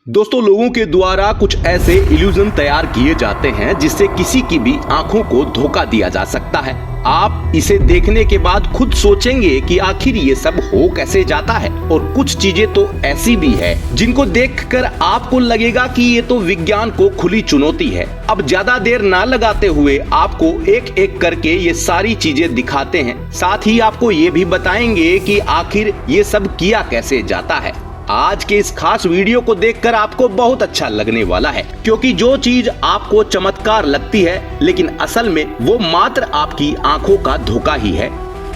दोस्तों, लोगों के द्वारा कुछ ऐसे इल्यूजन तैयार किए जाते हैं जिससे किसी की भी आंखों को धोखा दिया जा सकता है। आप इसे देखने के बाद खुद सोचेंगे कि आखिर ये सब हो कैसे जाता है। और कुछ चीजें तो ऐसी भी है जिनको देखकर आपको लगेगा कि ये तो विज्ञान को खुली चुनौती है। अब ज्यादा देर ना लगाते हुए आपको एक एक करके ये सारी चीजें दिखाते हैं। साथ ही आपको ये भी बताएंगे कि आखिर ये सब किया कैसे जाता है। आज के इस खास वीडियो को देखकर आपको बहुत अच्छा लगने वाला है, क्योंकि जो चीज आपको चमत्कार लगती है लेकिन असल में वो मात्र आपकी आंखों का धोखा ही है।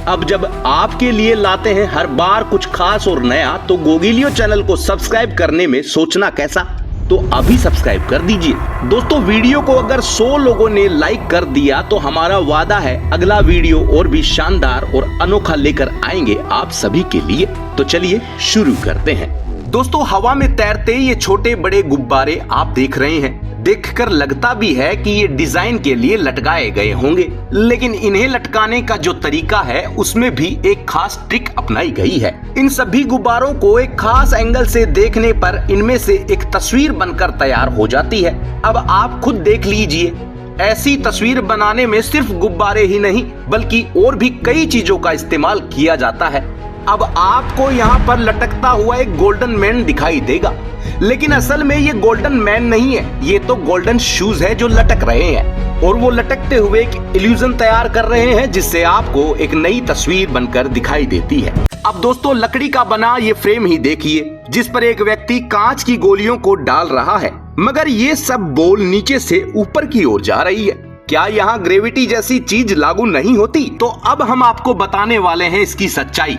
अब जब आपके लिए लाते हैं हर बार कुछ खास और नया, तो गोगिलियो चैनल को सब्सक्राइब करने में सोचना कैसा, तो अभी सब्सक्राइब कर दीजिए। दोस्तों, वीडियो को अगर 100 लोगों ने लाइक कर दिया तो हमारा वादा है अगला वीडियो और भी शानदार और अनोखा लेकर आएंगे आप सभी के लिए। तो चलिए शुरू करते हैं। दोस्तों, हवा में तैरते ये छोटे बड़े गुब्बारे आप देख रहे हैं। देखकर लगता भी है कि ये डिजाइन के लिए लटकाए गए होंगे, लेकिन इन्हें लटकाने का जो तरीका है उसमें भी एक खास ट्रिक अपनाई गई है। इन सभी गुब्बारों को एक खास एंगल से देखने पर इनमें से एक तस्वीर बनकर तैयार हो जाती है। अब आप खुद देख लीजिए, ऐसी तस्वीर बनाने में सिर्फ गुब्बारे ही नहीं बल्कि और भी कई चीजों का इस्तेमाल किया जाता है। अब आपको यहाँ पर लटकता हुआ एक गोल्डन मैन दिखाई देगा, लेकिन असल में ये गोल्डन मैन नहीं है, ये तो गोल्डन शूज है जो लटक रहे हैं। और वो लटकते हुए एक इल्यूजन तैयार कर रहे हैं जिससे आपको एक नई तस्वीर बनकर दिखाई देती है। अब दोस्तों, लकड़ी का बना ये फ्रेम ही देखिए जिस पर एक व्यक्ति कांच की गोलियों को डाल रहा है, मगर ये सब बॉल नीचे से ऊपर की ओर जा रही है। क्या यहाँ ग्रेविटी जैसी चीज लागू नहीं होती? तो अब हम आपको बताने वाले हैं इसकी सच्चाई।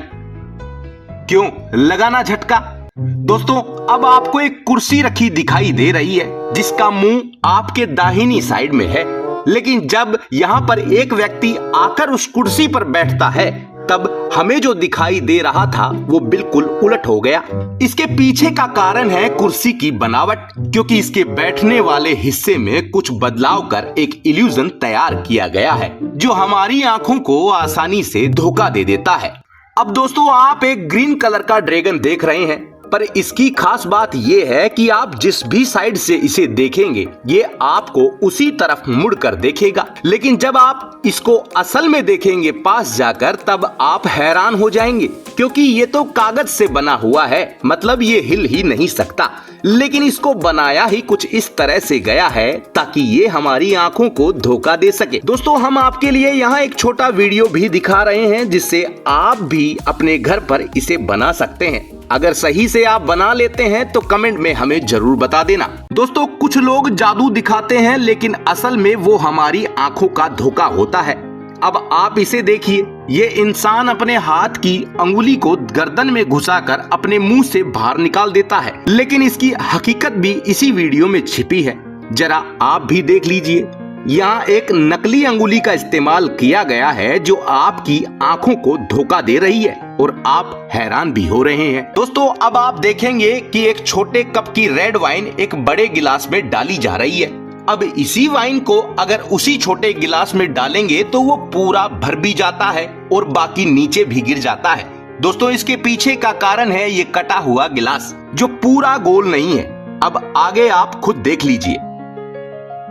क्यों लगाना झटका? दोस्तों, अब आपको एक कुर्सी रखी दिखाई दे रही है जिसका मुंह आपके दाहिनी साइड में है, लेकिन जब यहाँ पर एक व्यक्ति आकर उस कुर्सी पर बैठता है तब हमें जो दिखाई दे रहा था वो बिल्कुल उलट हो गया। इसके पीछे का कारण है कुर्सी की बनावट, क्योंकि इसके बैठने वाले हिस्से में कुछ बदलाव कर एक इल्यूजन तैयार किया गया है जो हमारी आंखों को आसानी से धोखा दे देता है। अब दोस्तों, आप एक ग्रीन कलर का ड्रैगन देख रहे हैं, पर इसकी खास बात यह है कि आप जिस भी साइड से इसे देखेंगे ये आपको उसी तरफ मुड़कर देखेगा। लेकिन जब आप इसको असल में देखेंगे पास जाकर, तब आप हैरान हो जाएंगे, क्योंकि ये तो कागज से बना हुआ है, मतलब ये हिल ही नहीं सकता। लेकिन इसको बनाया ही कुछ इस तरह से गया है ताकि ये हमारी आंखों को धोखा दे सके। दोस्तों, हम आपके लिए यहाँ एक छोटा वीडियो भी दिखा रहे हैं जिससे आप भी अपने घर पर इसे बना सकते हैं। अगर सही से आप बना लेते हैं तो कमेंट में हमें जरूर बता देना। दोस्तों, कुछ लोग जादू दिखाते हैं लेकिन असल में वो हमारी आंखों का धोखा होता है। अब आप इसे देखिए, ये इंसान अपने हाथ की अंगुली को गर्दन में घुसाकर अपने मुंह से बाहर निकाल देता है, लेकिन इसकी हकीकत भी इसी वीडियो में छिपी है। जरा आप भी देख लीजिए, यहाँ एक नकली अंगुली का इस्तेमाल किया गया है जो आपकी आंखों को धोखा दे रही है और आप हैरान भी हो रहे हैं। दोस्तों, अब आप देखेंगे कि एक छोटे कप की रेड वाइन एक बड़े गिलास में डाली जा रही है। अब इसी वाइन को अगर उसी छोटे गिलास में डालेंगे तो वो पूरा भर भी जाता है और बाकी नीचे भी गिर जाता है। दोस्तों, इसके पीछे का कारण है ये कटा हुआ गिलास जो पूरा गोल नहीं है। अब आगे आप खुद देख लीजिए।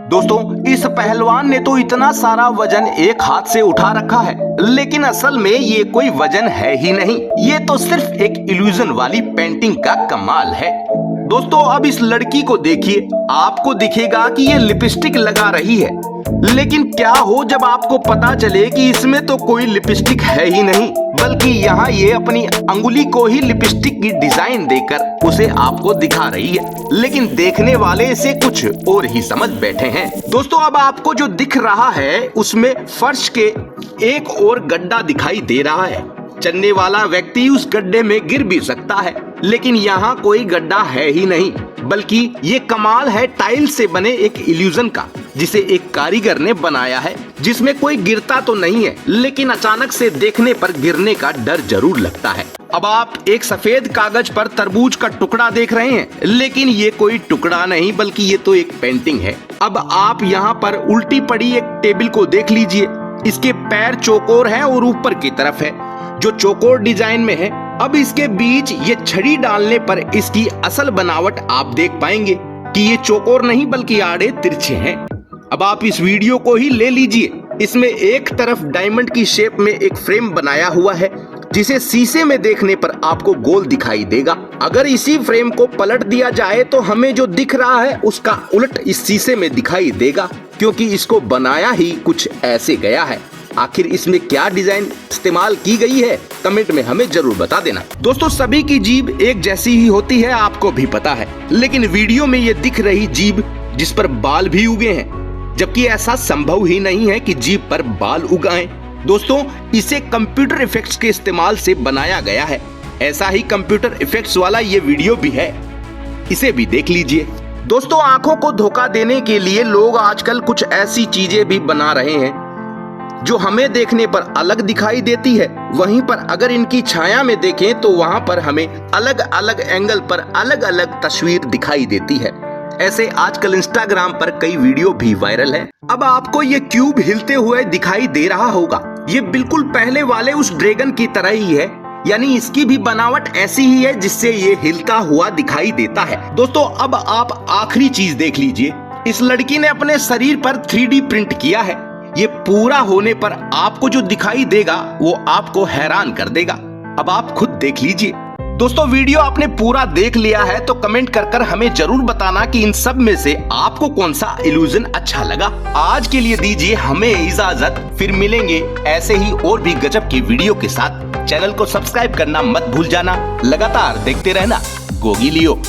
दोस्तों, इस पहलवान ने तो इतना सारा वजन एक हाथ से उठा रखा है, लेकिन असल में ये कोई वजन है ही नहीं, ये तो सिर्फ एक इल्यूजन वाली पेंटिंग का कमाल है। दोस्तों, अब इस लड़की को देखिए, आपको दिखेगा कि ये लिपस्टिक लगा रही है, लेकिन क्या हो जब आपको पता चले कि इसमें तो कोई लिपस्टिक है ही नहीं, बल्कि यहाँ ये अपनी अंगुली को ही लिपस्टिक की डिजाइन देकर उसे आपको दिखा रही है, लेकिन देखने वाले इसे कुछ और ही समझ बैठे हैं। दोस्तों, अब आपको जो दिख रहा है उसमें फर्श के एक और गड्ढा दिखाई दे रहा है। चलने वाला व्यक्ति उस गड्ढे में गिर भी सकता है, लेकिन यहाँ कोई गड्ढा है ही नहीं, बल्कि ये कमाल है टाइल से बने एक इल्यूजन का, जिसे एक कारीगर ने बनाया है, जिसमें कोई गिरता तो नहीं है, लेकिन अचानक से देखने पर गिरने का डर जरूर लगता है। अब आप एक सफेद कागज पर तरबूज का टुकड़ा देख रहे हैं, लेकिन ये कोई टुकड़ा नहीं बल्कि ये तो एक पेंटिंग है। अब आप यहाँ पर उल्टी पड़ी एक टेबल को देख लीजिए, इसके पैर चौकोर हैं और ऊपर की तरफ है, जो चौकोर डिजाइन में है अब इसके बीच ये छड़ी डालने पर इसकी असल बनावट आप देख पाएंगे कि ये चौकोर नहीं बल्कि आड़े तिरछे हैं। अब आप इस वीडियो को ही ले लीजिए। इसमें एक तरफ डायमंड की शेप में एक फ्रेम बनाया हुआ है जिसे शीशे में देखने पर आपको गोल दिखाई देगा। अगर इसी फ्रेम को पलट दिया जाए तो हमें जो दिख रहा है उसका उलट इस शीशे में दिखाई देगा, क्योंकि इसको बनाया ही कुछ ऐसे गया है। आखिर इसमें क्या डिजाइन इस्तेमाल की गई है, कमेंट में हमें जरूर बता देना। दोस्तों, सभी की जीभ एक जैसी ही होती है, आपको भी पता है, लेकिन वीडियो में ये दिख रही जीभ जिस पर बाल भी उगे हैं, जबकि ऐसा संभव ही नहीं है कि जीभ पर बाल उगाएं। दोस्तों, इसे कंप्यूटर इफेक्ट्स के इस्तेमाल से बनाया गया है। ऐसा ही कंप्यूटर इफेक्ट्स वाला ये वीडियो भी है, इसे भी देख लीजिए। दोस्तों, आंखों को धोखा देने के लिए लोग आजकल कुछ ऐसी चीजें भी बना रहे हैं जो हमें देखने पर अलग दिखाई देती है, वहीं पर अगर इनकी छाया में देखें तो वहां पर हमें अलग अलग एंगल पर अलग अलग तस्वीर दिखाई देती है। ऐसे आजकल इंस्टाग्राम पर कई वीडियो भी वायरल हैं। अब आपको ये क्यूब हिलते हुए दिखाई दे रहा होगा, ये बिल्कुल पहले वाले उस ड्रैगन की तरह ही है, यानी इसकी भी बनावट ऐसी ही है जिससे ये हिलता हुआ दिखाई देता है। दोस्तों, अब आप आखिरी चीज देख लीजिए। इस लड़की ने अपने शरीर पर 3D प्रिंट किया है। ये पूरा होने पर आपको जो दिखाई देगा वो आपको हैरान कर देगा। अब आप खुद देख लीजिए। दोस्तों, वीडियो आपने पूरा देख लिया है तो कमेंट कर हमें जरूर बताना कि इन सब में से आपको कौन सा इल्यूजन अच्छा लगा। आज के लिए दीजिए हमें इजाजत, फिर मिलेंगे ऐसे ही और भी गजब की वीडियो के साथ। चैनल को सब्सक्राइब करना मत भूल जाना। लगातार देखते रहना गोगी लियो।